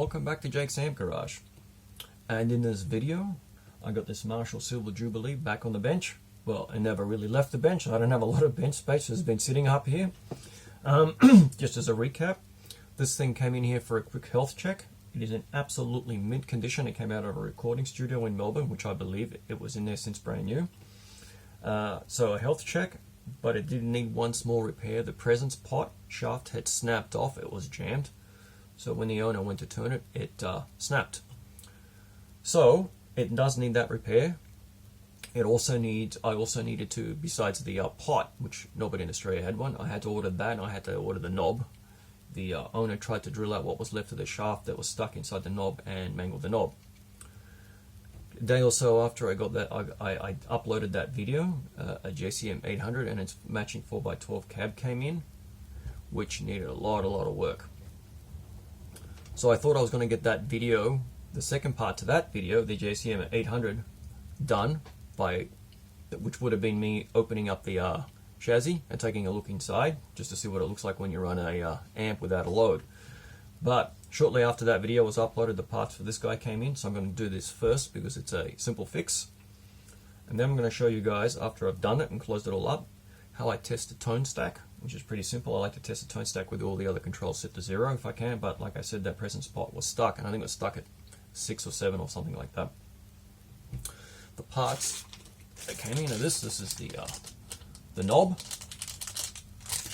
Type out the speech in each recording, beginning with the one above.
welcome back to Jake's Amp Garage. And in this video I got this Marshall Silver Jubilee back on the bench. Well, it never really left the bench. I don't have a lot of bench space. It's been sitting up here. Just as a recap, this thing came in here for a quick health check. It is in absolutely mint condition. It came out of a recording studio in Melbourne, which I believe it was in there since brand new. So a health check, but it did need one small repair. The Presence pot shaft had snapped off. It was jammed. So when the owner went to turn it, it snapped. So it does need that repair. It also needs, I also needed to, besides the pot, which nobody in Australia had one, I had to order that, and I had to order the knob. The owner tried to drill out what was left of the shaft that was stuck inside the knob and mangled the knob. A day or so after I got that, I uploaded that video, a JCM 800, and its matching 4x12 cab came in, which needed a lot of work. So I thought I was going to get that video, the second part to that video, the JCM 800, done by, which would have been me opening up the chassis and taking a look inside just to see what it looks like when you run a amp without a load. But shortly after that video was uploaded, the parts for this guy came in, so I'm going to do this first because it's a simple fix. And then I'm going to show you guys, after I've done it and closed it all up, how I test the tone stack, which is pretty simple. I like to test the tone stack with all the other controls set to 0 if I can, but like I said, that Presence pot was stuck, and I think it was stuck at 6 or 7 or something like that. The parts that came in are this is the knob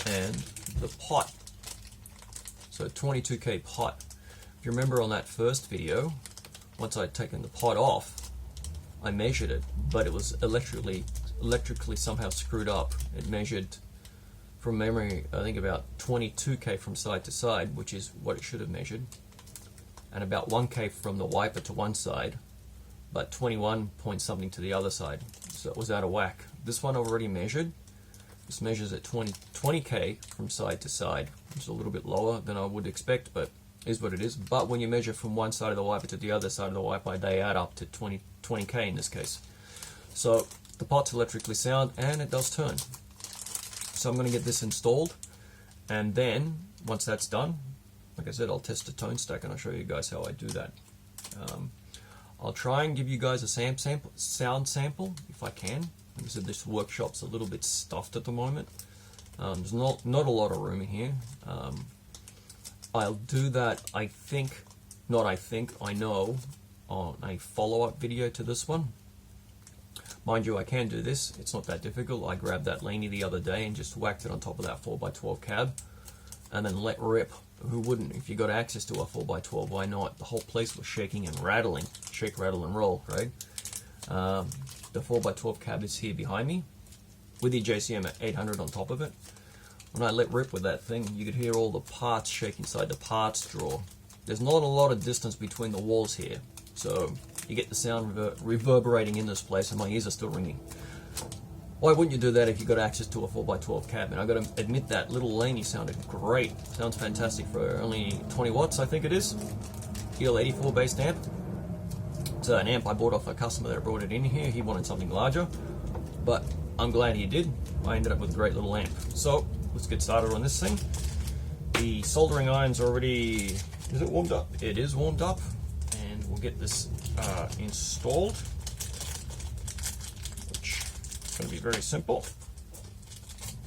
and the pot. So 22K pot. If you remember on that first video, once I'd taken the pot off, I measured it, but it was electrically somehow screwed up. It measured, from memory, I think about 22K from side to side, which is what it should have measured, and about 1K from the wiper to one side, but 21 point something to the other side. So it was out of whack. This one already measured. This measures at 20K from side to side, which is a little bit lower than I would expect, but is what it is. But when you measure from one side of the wiper to the other side of the wiper, they add up to 20K in this case. So the pot's electrically sound and it does turn. So I'm going to get this installed, and then once that's done, like I said, I'll test the tone stack and I'll show you guys how I do that. I'll try and give you guys a sound sample if I can. Like I said, this workshop's a little bit stuffed at the moment. There's not a lot of room in here. I'll do that, I know, on a follow-up video to this one. Mind you, I can do this. It's not that difficult. I grabbed that Laney the other day and just whacked it on top of that 4x12 cab and then let rip. Who wouldn't? If you got access to a 4x12, why not? The whole place was shaking and rattling. Shake, rattle, and roll, right? The 4x12 cab is here behind me with the JCM 800 on top of it. When I let rip with that thing, you could hear all the parts shake inside the parts drawer. There's not a lot of distance between the walls here, so you get the sound reverberating in this place, and my ears are still ringing. Why wouldn't you do that if you got access to a 4x12 cab? And I got to admit, that little Laney sounded great. Sounds fantastic for only 20 watts, I think it is. EL84 based amp. It's an amp I bought off a customer that brought it in here. He wanted something larger, but I'm glad he did. I ended up with a great little amp. So let's get started on this thing. The soldering iron's already, is it warmed up? It is warmed up, and we'll get this installed, which is going to be very simple.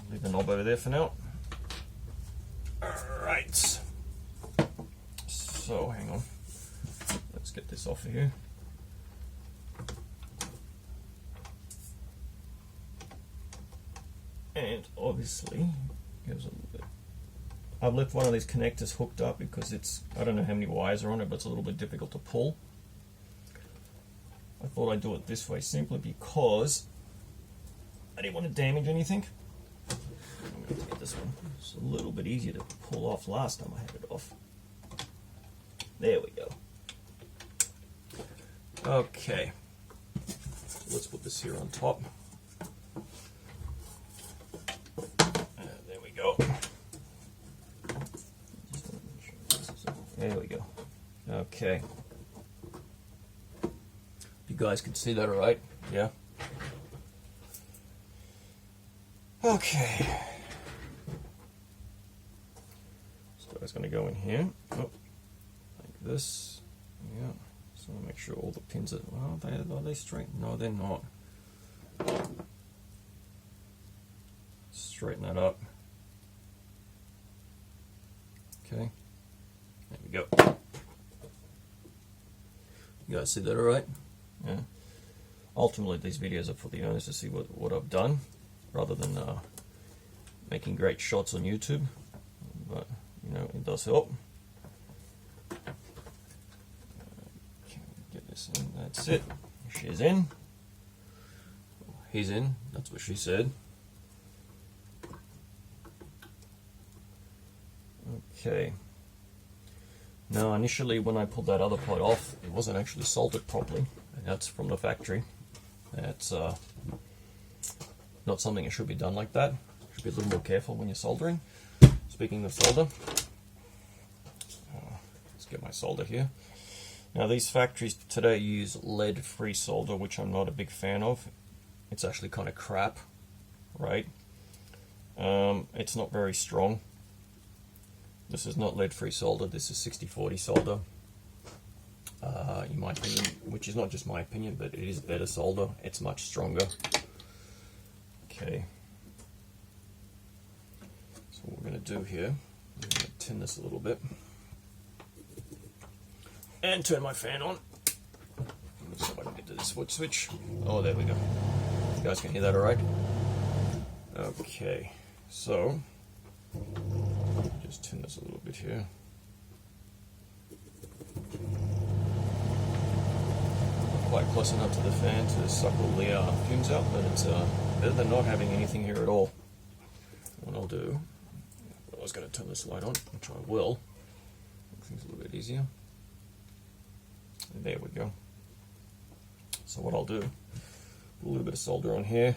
Leave the knob over there for now. Alright, so hang on, let's get this off of here. And obviously, gives a little bit. I've left one of these connectors hooked up because it's, I don't know how many wires are on it, but it's a little bit difficult to pull. I thought I'd do it this way simply because I didn't want to damage anything. I'm going to get this one. It's a little bit easier to pull off last time I had it off. There we go. Okay. Let's put this here on top. There we go. There we go. Okay. You guys can see that all right? Yeah? Okay. So it's going to go in here. Oh, this. Yeah, so make sure all the pins are, well, are they straight? No, they're not. Straighten that up. Okay, there we go. You guys see that all right? Yeah. Ultimately, these videos are for the owners to see what I've done, rather than making great shots on YouTube. But, you know, it does help. Get this in. That's it. She's in. He's in. That's what she said. Okay. Now, initially, when I pulled that other part off, it wasn't actually soldered properly. And that's from the factory. That's not something that should be done like that. You should be a little more careful when you're soldering. Speaking of solder, let's get my solder here. Now, these factories today use lead-free solder, which I'm not a big fan of. It's actually kind of crap, right? It's not very strong. This is not lead-free solder. This is 60-40 solder. In my opinion, which is not just my opinion, but it is better solder. It's much stronger. Okay. So what we're going to do here, I'm going to tin this a little bit. And turn my fan on. Let's see if I can get to this foot switch. Oh, there we go. You guys can hear that all right? Okay. So, just tin this a little bit here. Quite close enough to the fan to suck all the fumes out, but it's better than not having anything here at all. What I'll do, I was going to turn this light on, which I will. Make things a little bit easier. And there we go. So what I'll do, put a little bit of solder on here,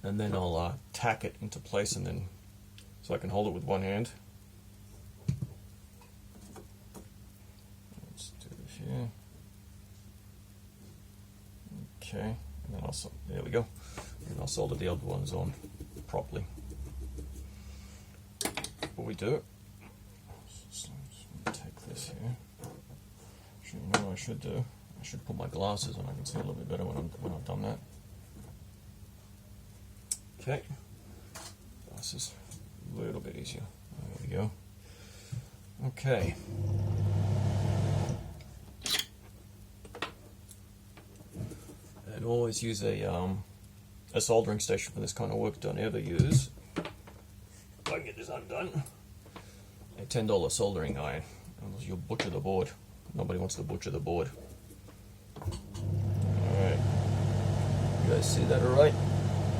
and then I'll tack it into place, and then so I can hold it with one hand. Let's do this here. Okay, and then there we go. And I'll solder the other ones on properly. Before we do it, just take this here. Actually, you know what I should do? I should put my glasses on. I can see a little bit better when I've done that. Okay, glasses, a little bit easier. There we go. Okay. And always use a soldering station for this kind of work. Don't ever use, if I can get this undone, a $10 soldering iron, unless you'll butcher the board. Nobody wants to butcher the board. Alright. You guys see that alright?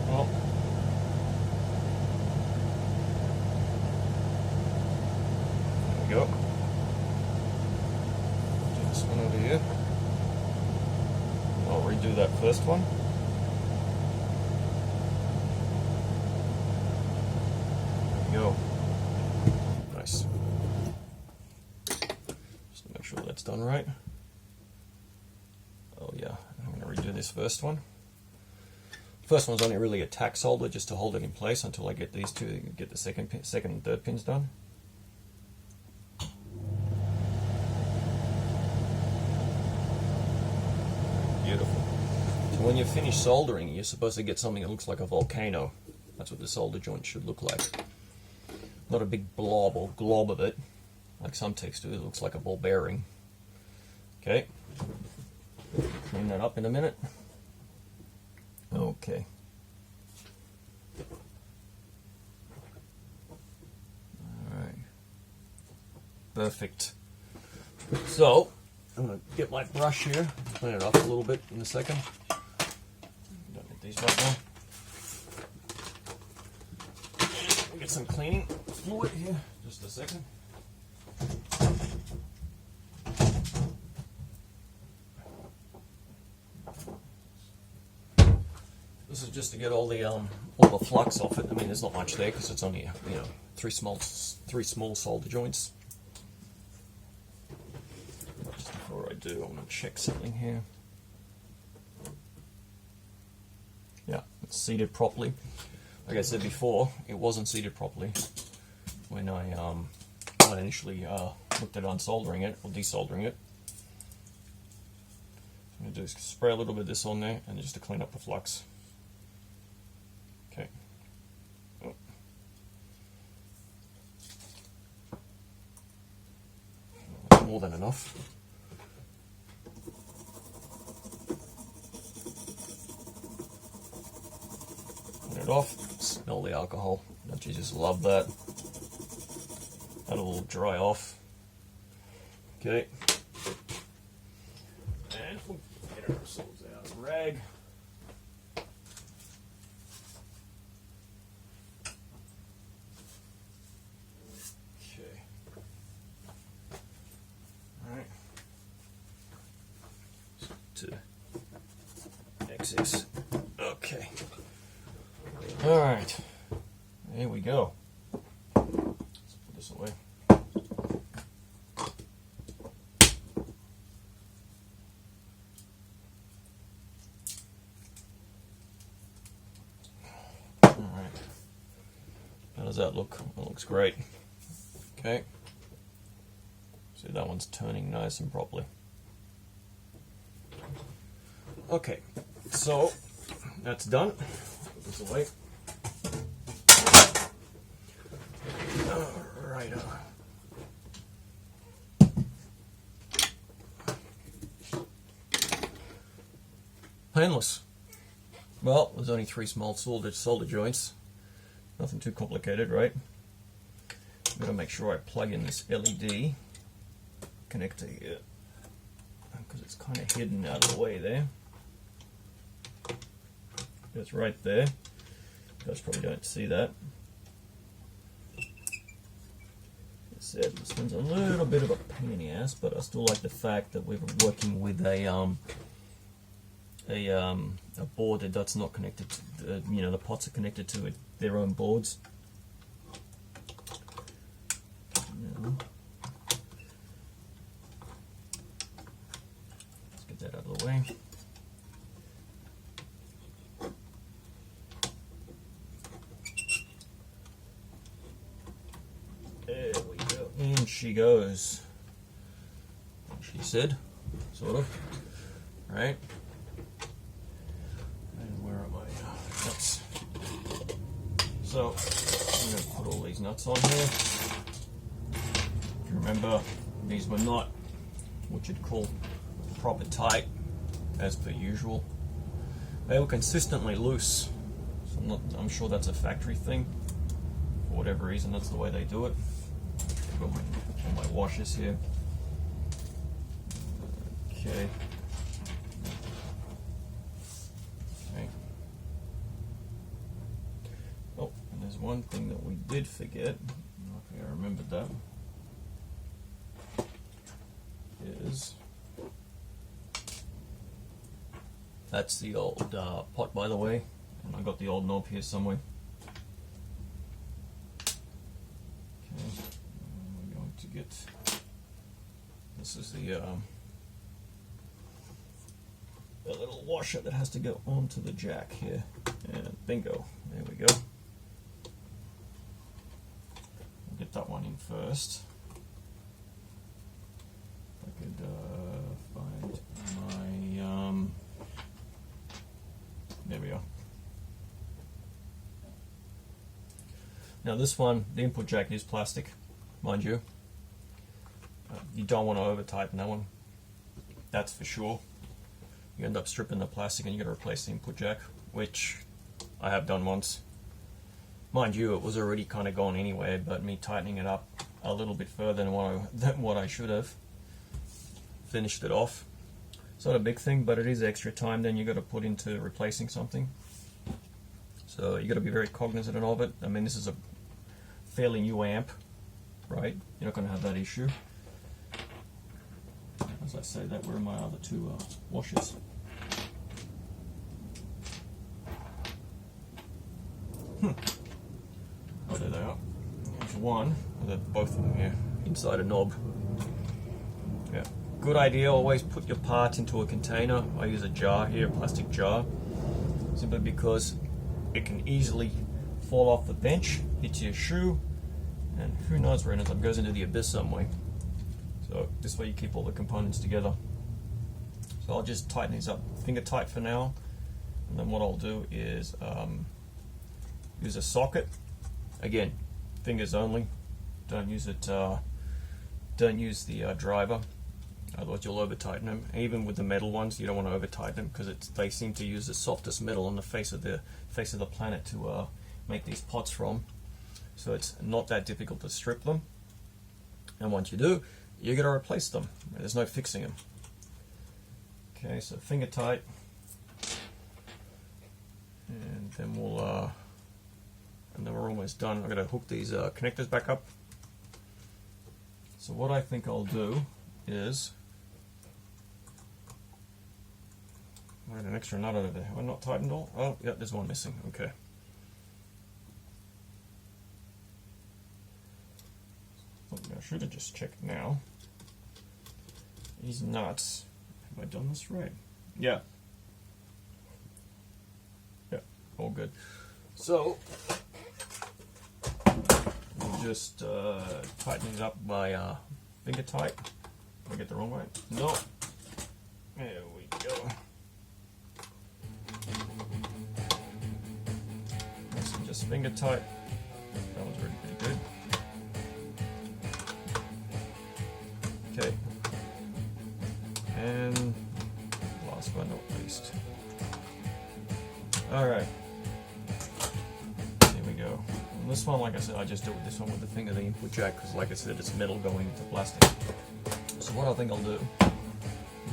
Well, there we go. Do this one over here. I'll redo that first one. There we go. Nice. Just to make sure that's done right. Oh yeah, I'm going to redo this first one. First one's only really a tack solder just to hold it in place until I get these two, get the second and third pins done. Beautiful. So when you're finished soldering, you're supposed to get something that looks like a volcano. That's what the solder joint should look like. Not a big blob or glob of it, like some techs do. It looks like a ball bearing. Okay. Clean that up in a minute. Okay. Alright. Perfect. So, I'm going to get my brush here, clean it up a little bit in a second. Don't need these right now. We'll get some cleaning fluid here, just a second. This is just to get all the flux off it. I mean, there's not much there because it's only, you know, three small solder joints. Just before I do, I'm going to check something here. Yeah, it's seated properly. Like I said before, it wasn't seated properly when I initially looked at unsoldering it or desoldering it. I'm going to do is spray a little bit of this on there and just to clean up the flux. Okay. Oh. That's more than enough. Clean it off. Smell the alcohol. Don't you just love that? That'll dry off. Okay. And we'll get ourselves out a rag. Okay. Alright. To excess. Okay. Alright. There we go. Let's put this away. How does that look? That looks great. Okay. See, that one's turning nice and properly. Okay, so that's done. Put this away. Alright. Painless. Well, there's only 3 small solder joints. Nothing too complicated, right? I'm going to make sure I plug in this LED connector here, because it's kind of hidden out of the way there. It's right there. You guys probably don't see that. As I said, this one's a little bit of a pain in the ass, but I still like the fact that we're working with a board that's not connected to the pots are connected to their own boards. Let's get that out of the way. There we go. In she goes. She said, sort of. Right? And where am I? Nuts. So, I'm going to put all these nuts on here. If you remember, these were not what you'd call proper tight, as per usual. They were consistently loose. So I'm sure that's a factory thing. For whatever reason, that's the way they do it. I've got all my washers here. Okay. Oh, and there's one thing that we did forget. Okay, I remembered that. That's the old pot, by the way, and I got the old knob here somewhere. Okay, we're going to get. This is the little washer that has to go onto the jack here, and bingo, there we go. We'll get that one in first. If I could find my there we are. Now this one, the input jack is plastic, mind you. You don't want to over tighten that one, that's for sure. You end up stripping the plastic and you got to replace the input jack, which I have done once. Mind you, it was already kind of gone anyway, but me tightening it up a little bit further than what I should have finished it off. It's not a big thing, but it is extra time then you got to put into replacing something. So you got to be very cognizant of it. I mean, this is a fairly new amp, right? You're not going to have that issue. As I say that, where are my other 2 washers? Oh, there they are. There's one. They're both of them here, inside a knob. Yeah. Good idea, always put your parts into a container. I use a jar here, a plastic jar, simply because it can easily fall off the bench, hit your shoe, and who knows where it ends up, goes into the abyss some way. So this way you keep all the components together. So I'll just tighten these up finger tight for now, and then what I'll do is use a socket. Again, fingers only. Don't use it. Don't use the driver, otherwise you'll over tighten them. Even with the metal ones, you don't want to over tighten them because they seem to use the softest metal on the face of the planet to make these pots from. So it's not that difficult to strip them. And once you do, you're going to replace them. There's no fixing them. Okay, so finger tight, and then we're almost done. I'm going to hook these connectors back up. So what I think I'll do is, I had an extra nut over there. Have I not tightened all? Oh, yeah, there's one missing. Okay. I should have just checked now. These nuts. Have I done this right? Yeah. Yeah, all good. So, we'll just tighten these up by finger tight. Did I get the wrong way? No. There we go. Nice and just finger tight. That one's already pretty good. Okay. And last but not least. Alright. Here we go. And this one, like I said, I just do with this one with the finger, the input jack, because like I said, it's metal going into plastic. So what I think I'll do,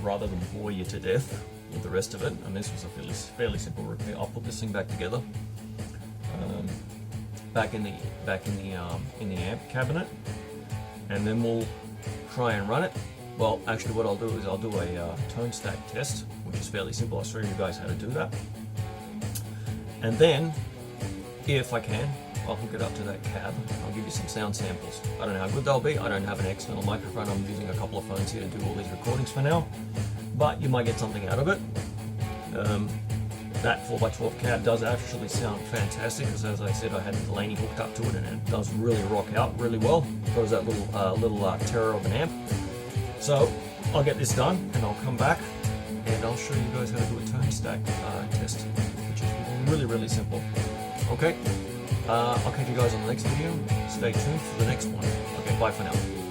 rather than bore you to death with the rest of it, and this was a fairly simple repair, I'll put this thing back together, back in the amp cabinet, and then we'll try and run it. Well, actually what I'll do is I'll do a tone stack test, which is fairly simple. I'll show you guys how to do that. And then, if I can, I'll hook it up to that cab. I'll give you some sound samples. I don't know how good they'll be. I don't have an external microphone. I'm using a couple of phones here to do all these recordings for now. But you might get something out of it. That 4x12 cab does actually sound fantastic, because as I said, I had Delaney hooked up to it, and it does really rock out really well. Throws that little terror of an amp. So I'll get this done, and I'll come back, and I'll show you guys how to do a tone stack test, which is really simple. Okay, I'll catch you guys on the next video. Stay tuned for the next one. Okay, bye for now.